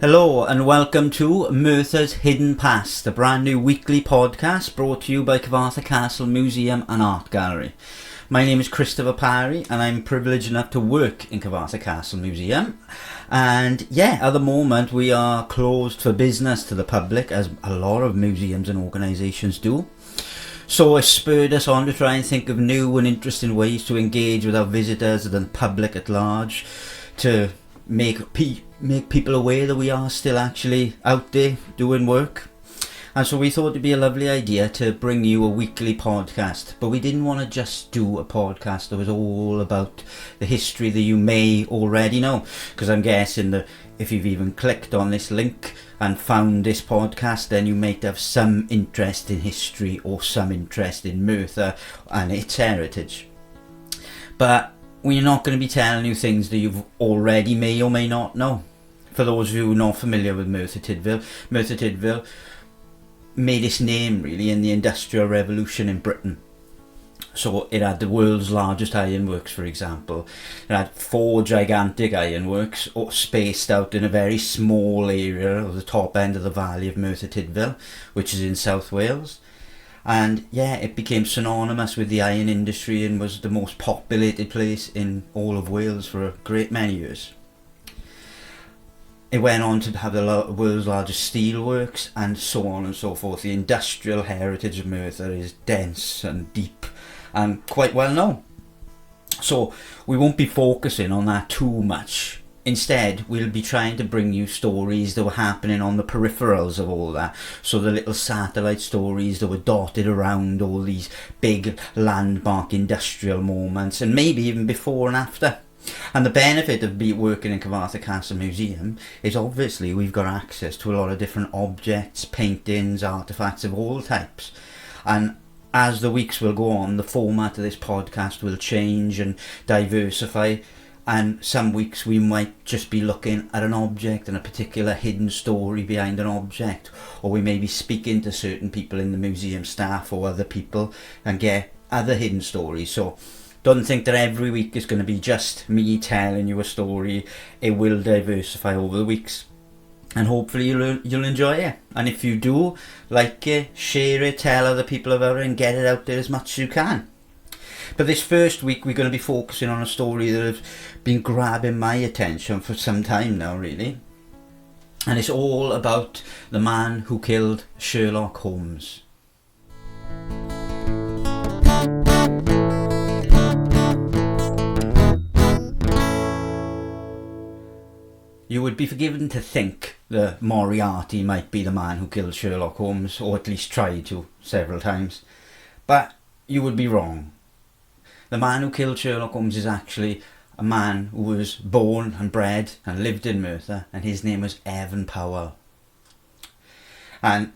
Hello and welcome to Merthyr's Hidden Past, a brand new weekly podcast brought to you by Cyfarthfa Castle Museum and Art Gallery. My name is Christopher Parry and I'm privileged enough to work in Cyfarthfa Castle Museum. And at the moment we are closed for business to the public, as a lot of museums and organisations do. So it spurred us on to try and think of new and interesting ways to engage with our visitors and the public at large, to make people aware that we are still actually out there doing work. And so we thought it'd be a lovely idea to bring you a weekly podcast, but we didn't want to just do a podcast that was all about the history that you may already know, because I'm guessing that if you've even clicked on this link and found this podcast, then you might have some interest in history or some interest in Merthyr and its heritage. But we're not going to be telling you things that you've already may or may not know. For those of you who are not familiar with Merthyr Tydfil made its name really in the Industrial Revolution in Britain. So it had the world's largest ironworks, for example. It had 4 gigantic ironworks spaced out in a very small area of the top end of the valley of Merthyr Tydfil, which is in South Wales. And it became synonymous with the iron industry and was the most populated place in all of Wales for a great many years. It went on to have the world's largest steelworks and so on and so forth. The industrial heritage of Merthyr is dense and deep and quite well known. So we won't be focusing on that too much. Instead, we'll be trying to bring you stories that were happening on the peripherals of all that. So the little satellite stories that were dotted around all these big landmark industrial moments, and maybe even before and after. And the benefit of working in Cyfarthfa Castle Museum is obviously we've got access to a lot of different objects, paintings, artefacts of all types. And as the weeks will go on, the format of this podcast will change and diversify. And some weeks we might just be looking at an object and a particular hidden story behind an object, or we may be speaking to certain people in the museum staff or other people and get other hidden stories. So don't think that every week is going to be just me telling you a story. It will diversify over the weeks, and hopefully you'll enjoy it. And if you do like it, share it, tell other people about it, and get it out there as much as you can. But this first week we're going to be focusing on a story that has been grabbing my attention for some time now, really. And it's all about the man who killed Sherlock Holmes. You would be forgiven to think that Moriarty might be the man who killed Sherlock Holmes, or at least tried to several times. But you would be wrong. The man who killed Sherlock Holmes is actually a man who was born and bred and lived in Merthyr, and his name was Evan Powell. And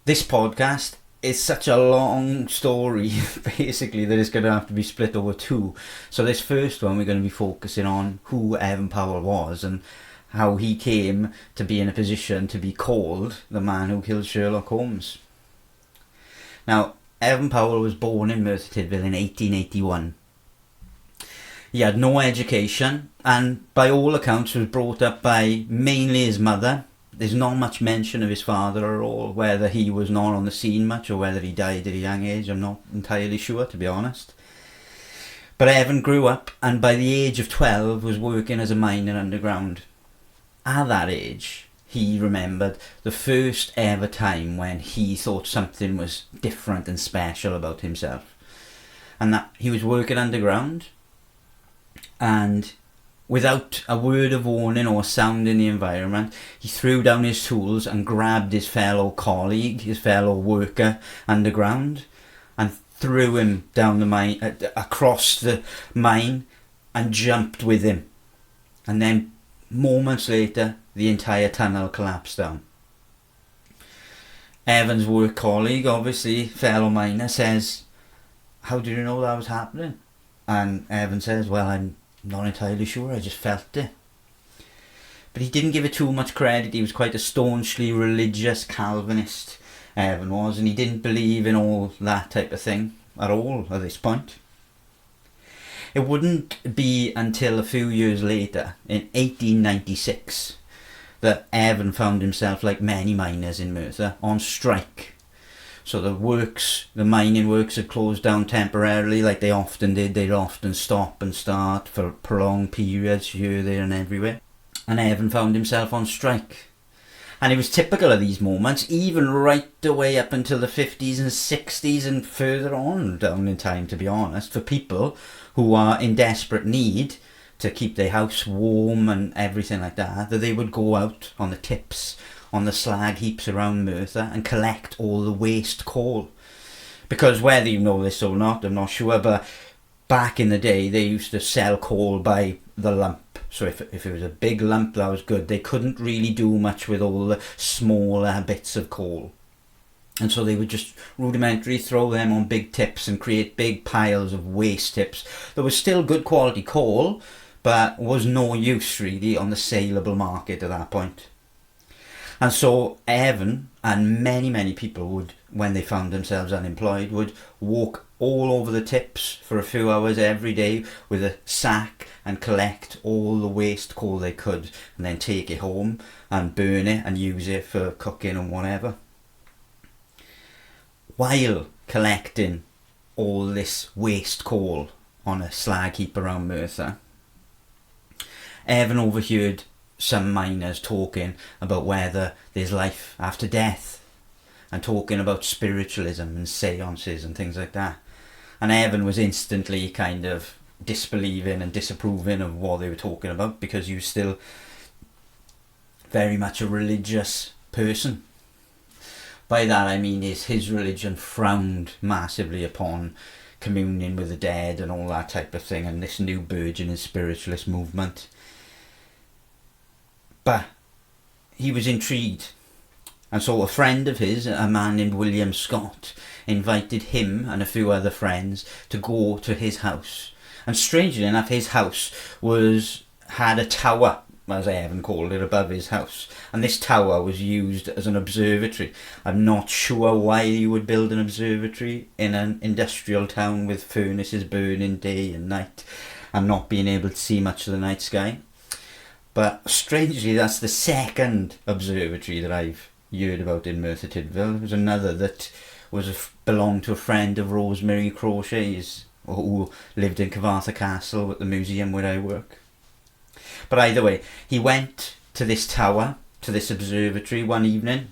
this podcast is such a long story, basically, that it's going to have to be split over 2. So this first one we're going to be focusing on who Evan Powell was and how he came to be in a position to be called the man who killed Sherlock Holmes. Now, Evan Powell was born in Merthyr Tydfil in 1881. He had no education and by all accounts was brought up by mainly his mother. There's not much mention of his father at all, whether he was not on the scene much or whether he died at a young age. I'm not entirely sure, to be honest. But Evan grew up and by the age of 12 was working as a miner underground. At that age, he remembered the first ever time when he thought something was different and special about himself. And that he was working underground, and without a word of warning or sound in the environment, he threw down his tools and grabbed his fellow colleague, his fellow worker underground, and threw him down the mine, across the mine, and jumped with him. And then moments later, the entire tunnel collapsed down. Evan's work colleague, obviously fellow miner, says, "How did you know that was happening?" And Evan says, "Well, I'm not entirely sure, I just felt it." But he didn't give it too much credit. He was quite a staunchly religious Calvinist, Evan was, and he didn't believe in all that type of thing at all at this point. It wouldn't be until a few years later, in 1896, that Evan found himself, like many miners in Merthyr, on strike. So the mining works had closed down temporarily, like they often did. They'd often stop and start for prolonged periods here, there and everywhere. And Evan found himself on strike. And it was typical of these moments, even right away up until the 50s and 60s and further on down in time, to be honest, for people who are in desperate need to keep their house warm and everything like that they would go out on the tips, on the slag heaps around Merthyr, and collect all the waste coal. Because whether you know this or not, I'm not sure, but back in the day they used to sell coal by the lump. So if it was a big lump, that was good. They couldn't really do much with all the smaller bits of coal. And so they would just rudimentary throw them on big tips and create big piles of waste tips. There was still good quality coal, but was no use really on the saleable market at that point. And so Evan and many people would, when they found themselves unemployed, would walk all over the tips for a few hours every day with a sack and collect all the waste coal they could, and then take it home and burn it and use it for cooking and whatever. While collecting all this waste coal on a slag heap around Merthyr, Evan overheard some miners talking about whether there's life after death, and talking about spiritualism and seances and things like that. And Evan was instantly kind of disbelieving and disapproving of what they were talking about, because he was still very much a religious person. By that I mean his religion frowned massively upon communion with the dead and all that type of thing, and this new burgeoning spiritualist movement. But he was intrigued, and so a friend of his, a man named William Scott, invited him and a few other friends to go to his house. And strangely enough, his house had a tower, as Evan called it, above his house. And this tower was used as an observatory. I'm not sure why you would build an observatory in an industrial town with furnaces burning day and night and not being able to see much of the night sky. But strangely, that's the second observatory that I've heard about in Merthyr Tydfil. There was another that belonged to a friend of Rosemary Crochet's, who lived in Cyfarthfa Castle at the museum where I work. But either way, he went to this tower, to this observatory one evening,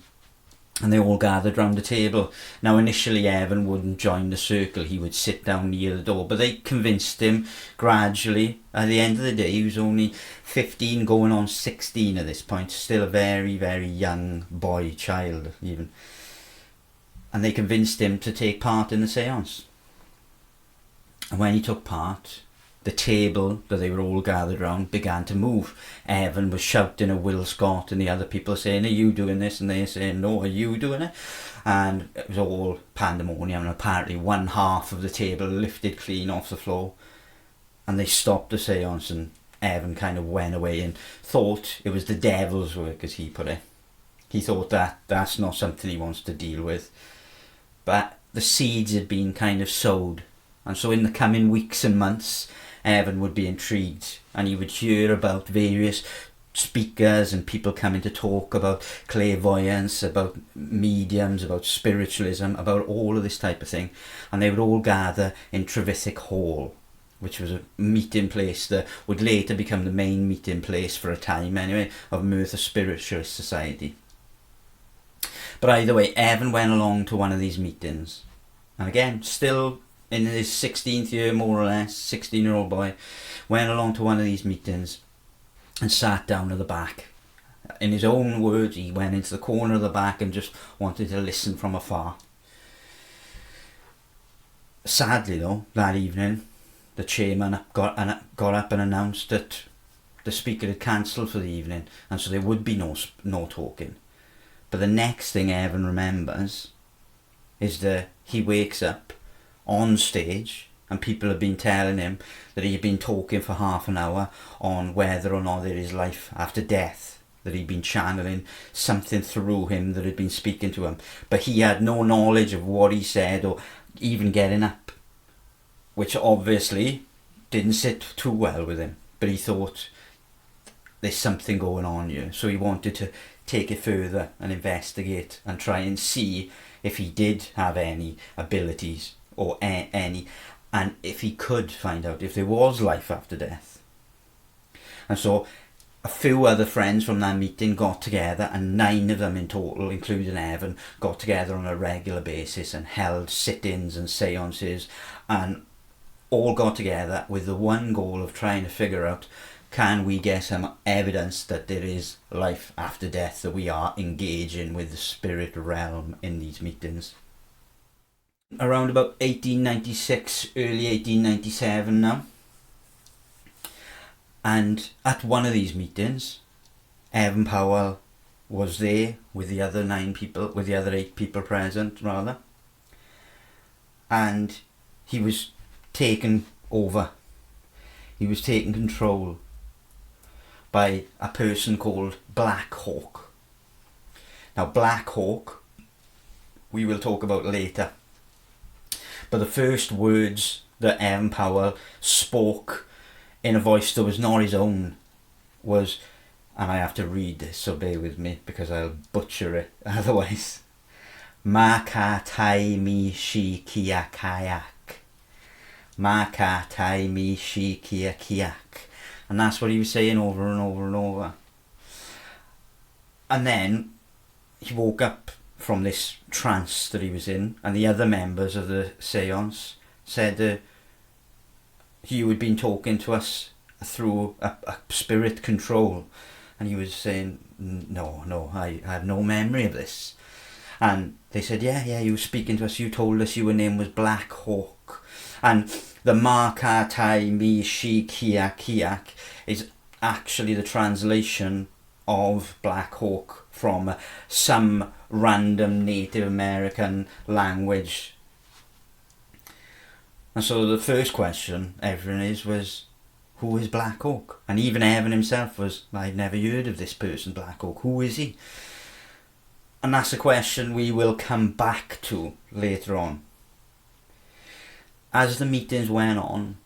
and they all gathered round the table. Now initially Evan wouldn't join the circle, he would sit down near the door, but they convinced him gradually. At the end of the day, he was only 15 going on 16 at this point, still a very young boy, child even. And they convinced him to take part in the seance. And when he took part, the table that they were all gathered round began to move. Evan was shouting at Will Scott and the other people, saying, "Are you doing this?" And they saying, "No, are you doing it?" And it was all pandemonium, and apparently one half of the table lifted clean off the floor, and they stopped the seance, and Evan kind of went away and thought it was the devil's work, as he put it. He thought that's not something he wants to deal with. But the seeds had been kind of sowed, and so in the coming weeks and months, Evan would be intrigued, and he would hear about various speakers and people coming to talk about clairvoyance, about mediums, about spiritualism, about all of this type of thing. And they would all gather in Trevithick Hall, which was a meeting place that would later become the main meeting place, for a time anyway, of Merthyr Spiritualist Society. But either way, Evan went along to one of these meetings, and again, still in his 16th year, more or less, 16-year-old boy, went along to one of these meetings and sat down at the back. In his own words, he went into the corner of the back and just wanted to listen from afar. Sadly though, that evening, the chairman got up and announced that the speaker had cancelled for the evening, and so there would be no talking. But the next thing Evan remembers is that he wakes up on stage, and people have been telling him that he had been talking for half an hour on whether or not there is life after death, that he'd been channeling something through him that had been speaking to him, but he had no knowledge of what he said or even getting up, which obviously didn't sit too well with him. But he thought, there's something going on here. So he wanted to take it further and investigate and try and see if he did have any abilities or any, and if he could find out if there was life after death. And so a few other friends from that meeting got together, and 9 of them in total, including Evan, got together on a regular basis and held sit-ins and seances, and all got together with the one goal of trying to figure out, can we get some evidence that there is life after death, that we are engaging with the spirit realm in these meetings. Around about 1896, early 1897 now. And at one of these meetings, Evan Powell was there with the other 9 people, with the other 8 people present rather. And he was taken over. He was taken control by a person called Black Hawk. Now Black Hawk, we will talk about later. But the first words that Evan Powell spoke in a voice that was not his own was, and I have to read this, so bear with me because I'll butcher it otherwise. Maka tai mi shi kia kayak. Maka tai mi shi kia kiak. And that's what he was saying over and over and over. And then he woke up from this trance that he was in, and the other members of the seance said, you had been talking to us through a spirit control. And he was saying, no, I have no memory of this. And they said, yeah, you were speaking to us, you told us your name was Black Hawk. And the Maka Tai Mi Shi Kia Kiak is actually the translation of Black Hawk from some random Native American language. And so the first question everyone was, who is Black Hawk? And even Evan himself was, I've never heard of this person, Black Hawk, who is he? And that's a question we will come back to later on. As the meetings went on,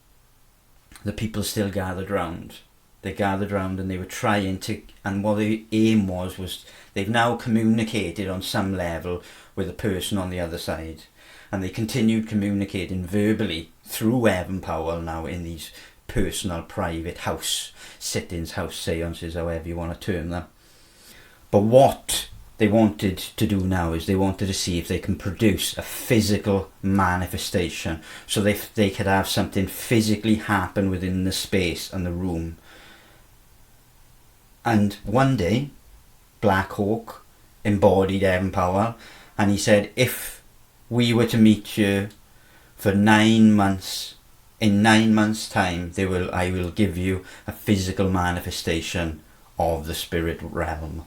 the people still gathered round. They gathered round and they were trying to, and what the aim was they've now communicated on some level with the person on the other side. And they continued communicating verbally through Evan Powell now in these personal, private house sit-ins, house seances, however you want to term them. But what they wanted to do now is they wanted to see if they can produce a physical manifestation, so they could have something physically happen within the space and the room. And one day, Black Hawk embodied Evan Powell, and he said, if we were to meet you for 9 months, in 9 months' time, I will give you a physical manifestation of the spirit realm.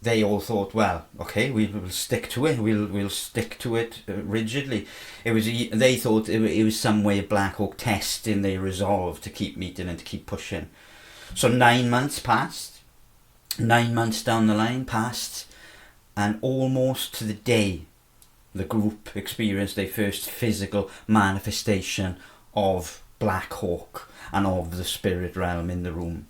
They all thought, well, okay, we will stick to it. We'll stick to it rigidly. They thought it was some way of Black Hawk testing their resolve to keep meeting and to keep pushing. So 9 months passed. 9 months down the line passed, and almost to the day, the group experienced their first physical manifestation of Black Hawk and of the spirit realm in the room.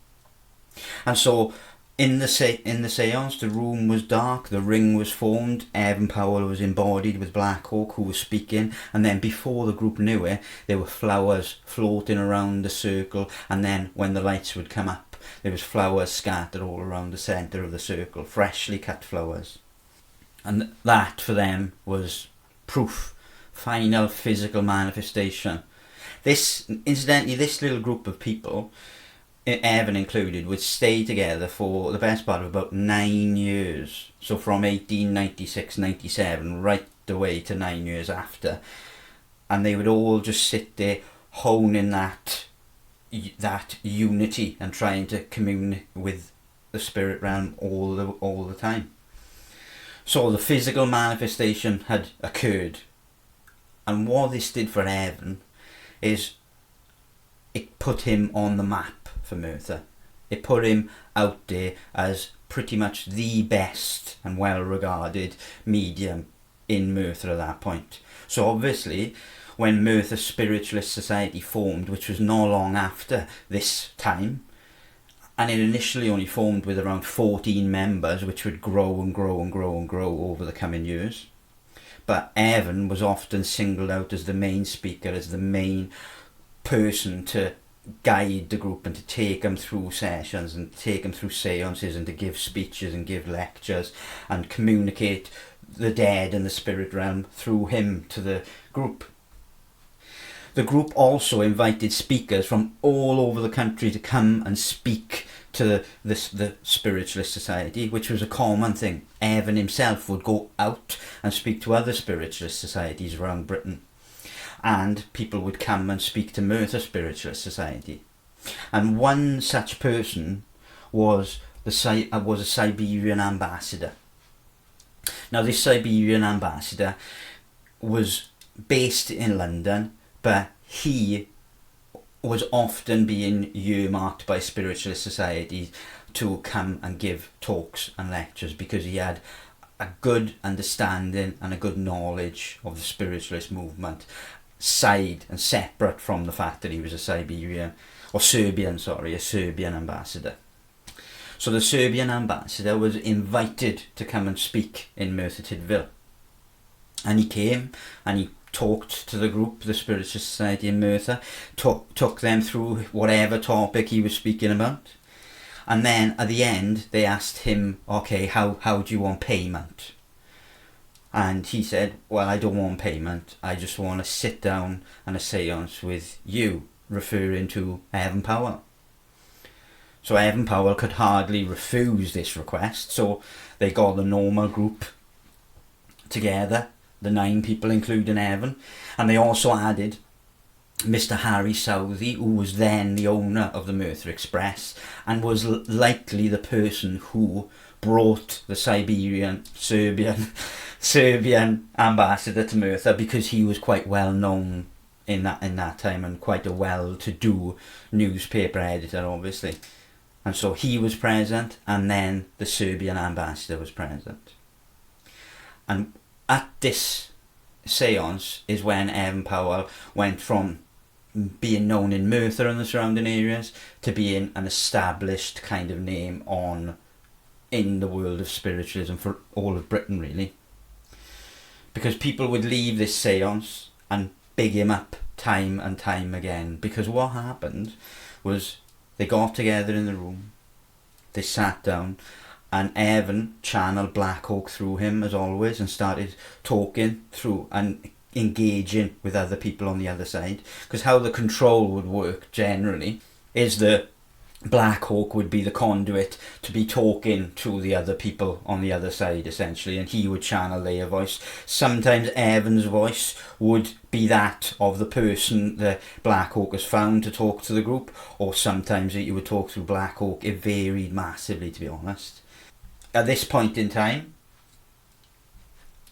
And so in the seance, the room was dark, the ring was formed, Evan Powell was embodied with Black Hawk, who was speaking, and then before the group knew it, there were flowers floating around the circle, and then when the lights would come up, there was flowers scattered all around the centre of the circle, freshly cut flowers. And that for them was proof, final physical manifestation. Incidentally, this little group of people, Evan included, would stay together for the best part of about 9 years. So from 1896-97 right the way to 9 years after. And they would all just sit there honing that unity and trying to commune with the spirit realm all the time. So the physical manifestation had occurred, and what this did for Evan is it put him on the map for Merthyr. It put him out there as pretty much the best and well regarded medium in Merthyr at that point. So obviously when Merthyr Spiritualist Society formed, which was not long after this time, And it initially only formed with around 14 members, which would grow and grow and grow and grow over the coming years. But Evan was often singled out as the main speaker, as the main person to guide the group and to take them through sessions and take them through seances and to give speeches and give lectures and communicate the dead and the spirit realm through him to the group. The group also invited speakers from all over the country to come and speak to the Spiritualist Society, which was a common thing. Evan himself would go out and speak to other Spiritualist societies around Britain, and people would come and speak to Merthyr Spiritualist Society. And one such person was a Siberian ambassador. Now, this Siberian ambassador was based in London, but he was often being earmarked by spiritualist societies to come and give talks and lectures because he had a good understanding and a good knowledge of the spiritualist movement, side and separate from the fact that he was a Serbian ambassador. So the Serbian ambassador was invited to come and speak in Merthyr Tydfil. And he came and he talked to the group, the Spiritualist Society in Merthyr, took them through whatever topic he was speaking about. And then at the end they asked him, okay, how do you want payment? And he said, well, I don't want payment, I just want to sit down and a seance with you, referring to Evan Powell. So Evan Powell could hardly refuse this request, so they got the normal group together, the 9 people including Evan, and they also added Mr. Harry Southey, who was then the owner of the Merthyr Express and was likely the person who brought the Serbian ambassador to Merthyr, because he was quite well known in that time and quite a well-to-do newspaper editor, obviously. And so he was present, and then the Serbian ambassador was present. And at this seance is when Evan Powell went from being known in Merthyr and the surrounding areas to being an established kind of name in the world of spiritualism for all of Britain, really. Because people would leave this seance and big him up time and time again. Because what happened was they got together in the room, they sat down, and Evan channeled Black Hawk through him as always and started talking through and engaging with other people on the other side. Because how the control would work generally is that Black Hawk would be the conduit to be talking to the other people on the other side, essentially, and he would channel their voice. Sometimes Evan's voice would be that of the person that Black Hawk has found to talk to the group, or sometimes he would talk through Black Hawk. It varied massively, to be honest. At this point in time,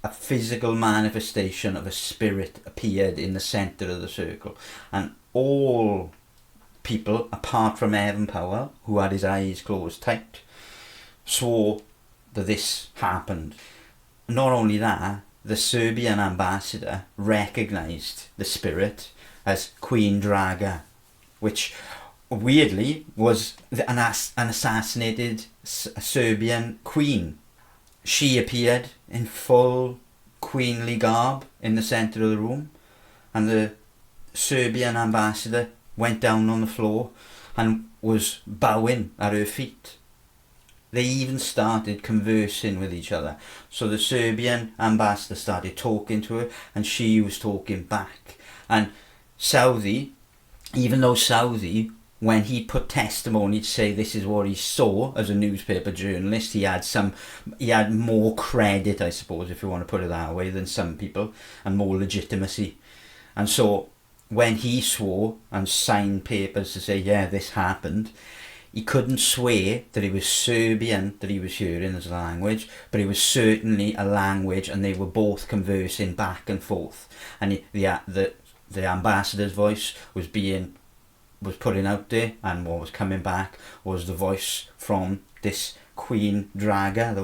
a physical manifestation of a spirit appeared in the centre of the circle, and all people, apart from Evan Powell, who had his eyes closed tight, saw that this happened. Not only that, the Serbian ambassador recognised the spirit as Queen Draga, which weirdly was an assassinated Serbian queen. She appeared in full queenly garb in the centre of the room, and the Serbian ambassador went down on the floor and was bowing at her feet. They even started conversing with each other. So the Serbian ambassador started talking to her and she was talking back. And Southey, even though Southey, when he put testimony to say this is what he saw as a newspaper journalist, he had more credit, I suppose, if you want to put it that way, than some people, and more legitimacy. And so when he swore and signed papers to say, yeah, this happened, he couldn't swear that it was Serbian that he was hearing as a language, but it was certainly a language, and they were both conversing back and forth. And the ambassador's voice was putting out there, and what was coming back was the voice from this Queen Draga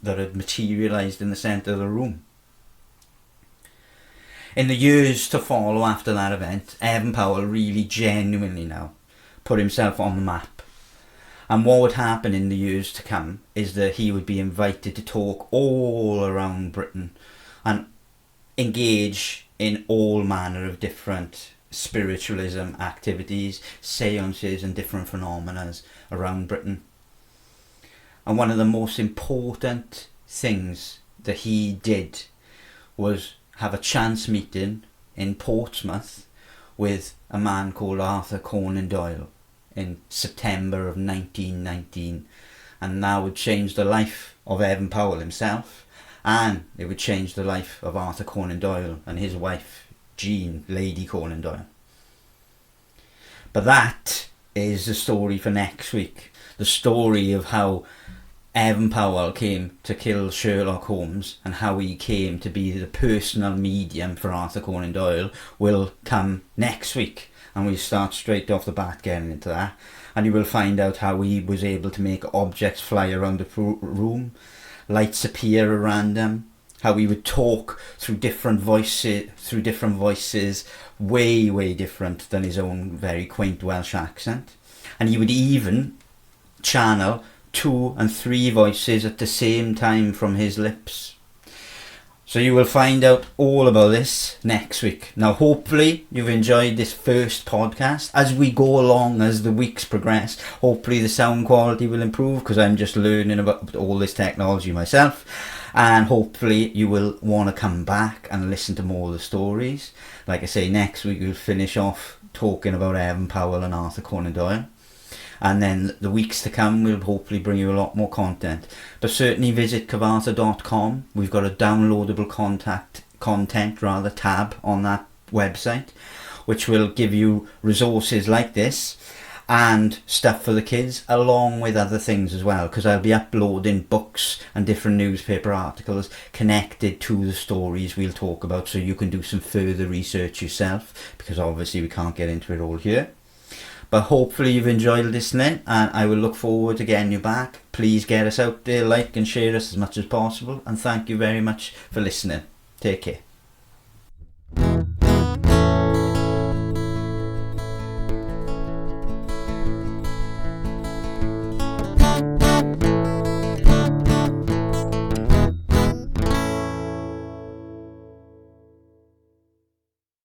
that had materialised in the centre of the room. In the years to follow after that event, Evan Powell really genuinely now put himself on the map. And what would happen in the years to come is that he would be invited to talk all around Britain and engage in all manner of different spiritualism activities, seances and different phenomena around Britain. And one of the most important things that he did was have a chance meeting in Portsmouth with a man called Arthur Conon Doyle in September of 1919, and that would change the life of Evan Powell himself, and it would change the life of Arthur Conon Doyle and his wife Jean, Lady Conan Doyle. But that is the story for next week. The story of how Evan Powell came to kill Sherlock Holmes and how he came to be the personal medium for Arthur Conan Doyle will come next week, and we'll start straight off the bat getting into that, and you will find out how he was able to make objects fly around the room, lights appear around him, how he would talk through different voices, way different than his own very quaint Welsh accent, and he would even channel 2 and 3 voices at the same time from his lips. So you will find out all about this next week. Now hopefully you've enjoyed this first podcast. As we go along, as the weeks progress, hopefully the sound quality will improve, because I'm just learning about all this technology myself, and hopefully you will want to come back and listen to more of the stories. Like I say, next week we'll finish off talking about Evan Powell and Arthur Conan Doyle. And then the weeks to come we'll hopefully bring you a lot more content, but certainly visit cyfarthfa.com. We've got a downloadable content tab on that website, which will give you resources like this and stuff for the kids, along with other things as well, because I'll be uploading books and different newspaper articles connected to the stories we'll talk about, so you can do some further research yourself, because obviously we can't get into it all here. But hopefully you've enjoyed listening, and I will look forward to getting you back. Please get us out there, like and share us as much as possible, and thank you very much for listening. Take care.